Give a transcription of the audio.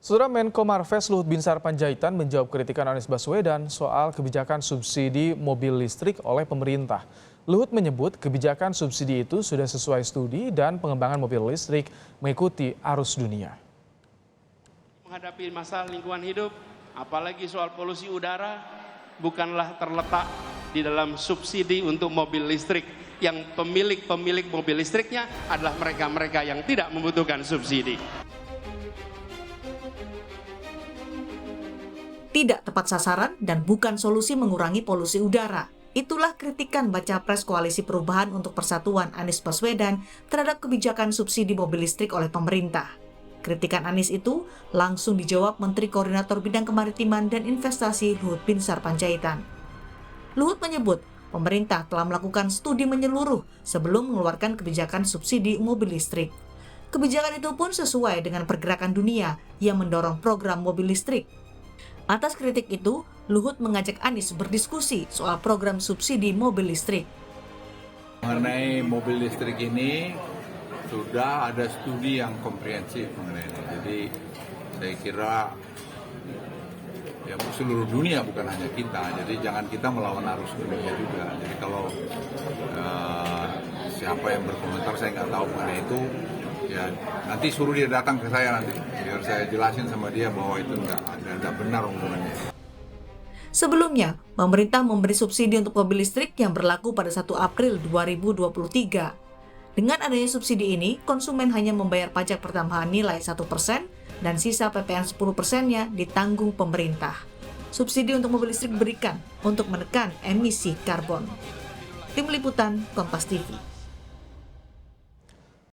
Saudara Menko Marves Luhut Binsar Panjaitan menjawab kritikan Anies Baswedan soal kebijakan subsidi mobil listrik oleh pemerintah. Luhut menyebut kebijakan subsidi itu sudah sesuai studi dan pengembangan mobil listrik mengikuti arus dunia. Menghadapi masalah lingkungan hidup, apalagi soal polusi udara, bukanlah terletak di dalam subsidi untuk mobil listrik. Yang pemilik mobil listriknya adalah mereka-mereka yang tidak membutuhkan subsidi. Tidak tepat sasaran dan bukan solusi mengurangi polusi udara. Itulah kritikan Baca Pres Koalisi Perubahan untuk Persatuan Anies Baswedan terhadap kebijakan subsidi mobil listrik oleh pemerintah. Kritikan Anies itu langsung dijawab Menteri Koordinator Bidang Kemaritiman dan Investasi Luhut Binsar Panjaitan. Luhut menyebut pemerintah telah melakukan studi menyeluruh sebelum mengeluarkan kebijakan subsidi mobil listrik. Kebijakan itu pun sesuai dengan pergerakan dunia yang mendorong program mobil listrik. Atas kritik itu, Luhut mengajak Anies berdiskusi soal program subsidi mobil listrik. Mengenai mobil listrik ini, sudah ada studi yang komprehensif mengenai ini. Jadi saya kira ya seluruh dunia bukan hanya kita. Jadi jangan kita melawan arus dunia juga. Jadi kalau siapa yang berkomentar saya nggak tahu mengenai itu, ya nanti suruh dia datang ke saya nanti biar saya jelasin sama dia bahwa itu nggak benar omongannya. Sebelumnya, pemerintah memberi subsidi untuk mobil listrik yang berlaku pada 1 April 2023. Dengan adanya subsidi ini, konsumen hanya membayar pajak pertambahan nilai 1% dan sisa PPN 10%-nya ditanggung pemerintah. Subsidi untuk mobil listrik diberikan untuk menekan emisi karbon. Tim Liputan, Kompas TV.